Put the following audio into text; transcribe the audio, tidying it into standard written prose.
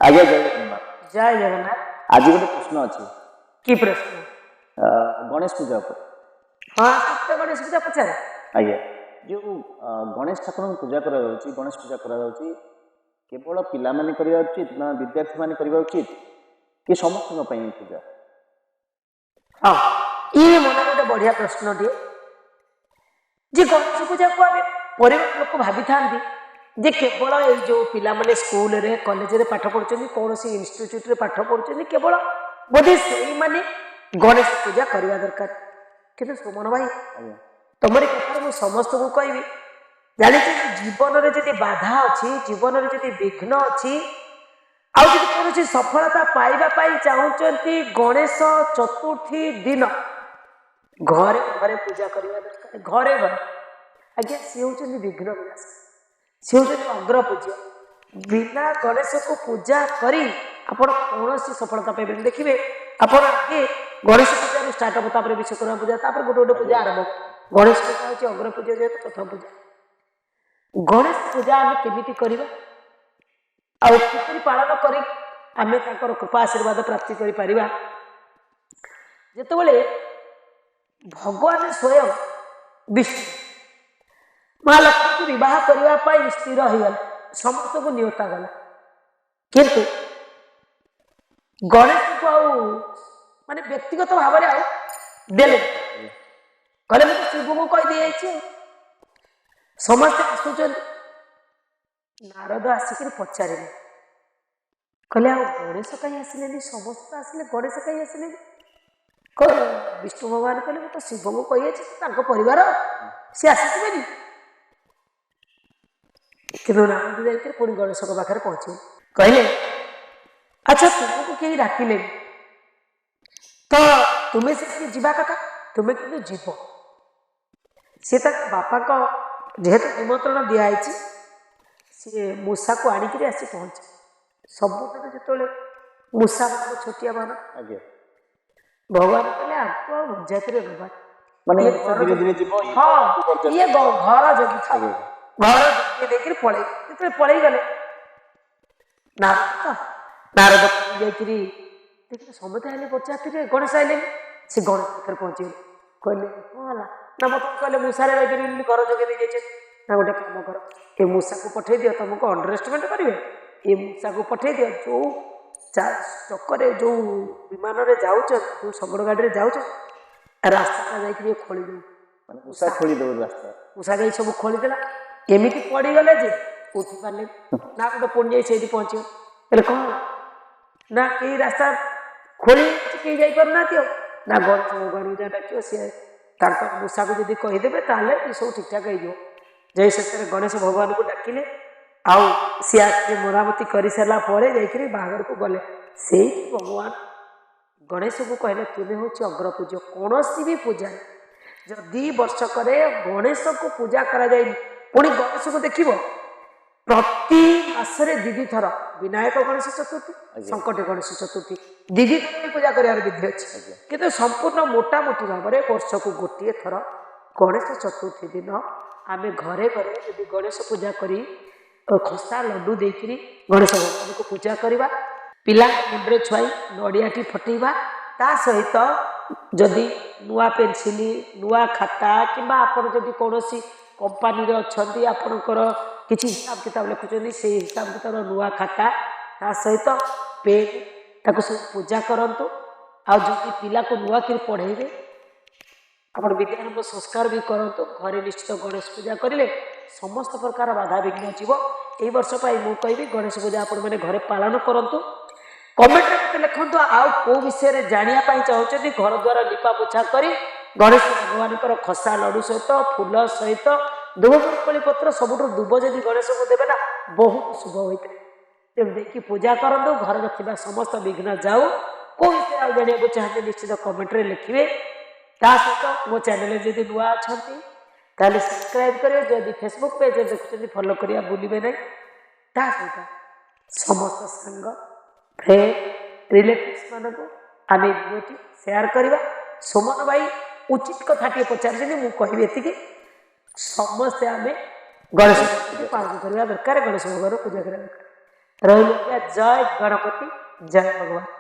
आज्ञा जय जगन्नाथ। जय जगन्नाथ। आज गोटे प्रश्न अच्छी कि प्रश्न? गणेश पूजा हाँ सत्य गणेश पूजा पचार आज्ञा जो गणेश ठाकुर पूजा करा गणेश पूजा करा केवल पिला माने करिया उचित ना विद्यार्थी माने करिया उचित कि समस्त पूजा? हाँ ये मन गोटे बढ़िया प्रश्न टे जे गणेश पूजा को आम परिवार लोक भावी था जे केवल ये जो पिला माने स्कूल रे कॉलेज रे पाठ पढ़ुଛନ୍ତି कौन सी इंस्टीट्यूट रे पाठ पढ़ुଛନ୍ତି केवल बोधे से माने गणेश पूजा करवा दरकार किंतु सुमन भाई तुमरी कथा मु समस्त को कहबी जानी जीवन रे जदी बाधा अछि जीवन रे जदी विघ्न अछि आ जदी कौन सफलता पाइबा पाई चाहूचंती गणेश चतुर्थी दिन घरे घरे पूजा करवा दरकार घरे घरे आज्ञा सी होचंती विघ्न विनाश सी होचंती अग्र पूज्य बिना गणेश को पूजा करी आपण कौन सफलता पाइबे देखिए आपण आगे गणेश पूजा स्टार्ट हम तापर विश्वकर्मा पूजा तापर गोटे गोटे पूजा आरंभ गणेश पूजा होची अग्र पूजा जेहेतु प्रथम पूजा गणेश पूजा आम केमिति करबा आ किपरि पालन करी आमे ताकर कृपा आशीर्वाद प्राप्ति करि परिबा जेतेबेले भगवान स्वयं विष्णु महालक्ष्मी को विवाह करने स्थिर हो समस्त को नियोता गला किंतु गणेश को माने व्यक्तिगत भाव में देले कहले मैं शिव को कह दी समस्त आसुचन नारद आसिक पचारे कहले गणेश कहीं आसिले समस्त आसिले गणेश कहीं आसिले विष्णु भगवान कहले मैं तो शिव को कही परिवार सी आसी कि नारद जाकर पुणी गणेश पाखे पहुंचे कहले अच्छा तुमको कहीं डाकिले तो तुम्हें से जीवा कथा तुम्हें कि जीव सी बापा को जेहेतु निमंत्रण दिखाई सी मूषा को आणिक आसी पहुंचे सब जो मूषा मान छोटिया मान भगवान कहले आपको जाति माने हाँ ये घर जगी था घर जगी देखिए पड़े जिते पड़े गले नारद जाकरी देखिए समझे आए पचारे गणेश आइले से गणेश पाखे पहुंचे कहले कौन है ना मत कहले मूषारे जाकरी घर जगे जाइए ना गोटे कम कर ये मूषा को पठे दियो तुमको अंडर एस्टिमेट करेंगे ये मूषा को पठे दियो जो चक्कर जो विमान रे जाऊँ जो शगड़ गाड़ी जाऊँ रास्ता जाकि खोली दे मूषा खोली दो रास्ता मूषा जाई सब खोलीदेला एमती पड़गले जे उठी पारे ना गोटे पुणी जाई पहुँचे बोले कौन ना कई रास्ता खोली कई जापना ना गणेश भगवान जहाँ डाक सी मूषा को जब कहीदेवे ताले सब ठीक ठाक हो से गणेश भगवान को डाकिले आउ सी आके मरामती कर सारापर जाकि बाहर को गले से भगवान गणेश को कहले तुम्हें हूँ अग्र पूज्य कौन भी पूजा जदि वर्षक गणेश को पूजा करा जाए पुणी गणेश को देख प्रति मासरे दीदी थर विनायक गणेश चतुर्थी संकट गणेश चतुर्थी दीदी थर पूजा कर विधि अच्छी किंतु संपूर्ण मोटामोटी भाव में वर्ष को गोटे थर गणेश चतुर्थी दिन आम घरे घरे यदि गणेश पूजा करी खसा लड्डू देकरी गणेश भगवान को पूजा करवा पिला मुंडे छुआई नड़ियाटी फटेवा ता सहित जदि नुआ पेनसिल नुआ खाता कि जदि कौन कंपानी अच्छी आपणकर किसी हिसाब किताब लिखुं से हिसाब किताब नुआ खाता ता सहित पेन ताको सब पूजा करंतु आ जो पिला को नुआ कि पढ़ेबे आप विद्यारंभ संस्कार भी करंतु घरे निश्चित गणेश पूजा करें समस्त प्रकार बाधा विघ्न जीव यही वर्ष मुझे कहबी गणेश पूजा आपण मैंने घरे पालन करंतु कमेंट में लिखु आउ कौ विषय जानापी चाहते घर द्वार लिपा पोछा कर गणेश भगवान खसा लड्डू सहित फूल सहित दुब बरकोली पत्र सबुठ दुब जदि गणेश को देवे ना बहुत शुभ होता है तेणु देखिए पूजा करूँ घर रखा समस्त विघ्न जाऊ कौ विषय आज जाना चाहते निश्चित कमेंट में लिखे ता सहित मो चैनल जदि नुआ अच्छा ताले सब्सक्राइब करें जदि फेसबुक पेज देखुं फॉलो करिया भूलिबे नहीं ता सहित समस्त संग फ्रेंड रिलेटिव्स मान को आम भिडियोटी शेयर करवा सोमन भाई उचित कथाटे पचार मुझे कहबी ये समस्ते आम गणेश पालन करवा दरकार गणेश भगवान पूजा करवा दरकार ରହିଲି ଆଜ୍ଞା। ଜୟ ଗଣପତି, ଜୟ ଭଗବାନ।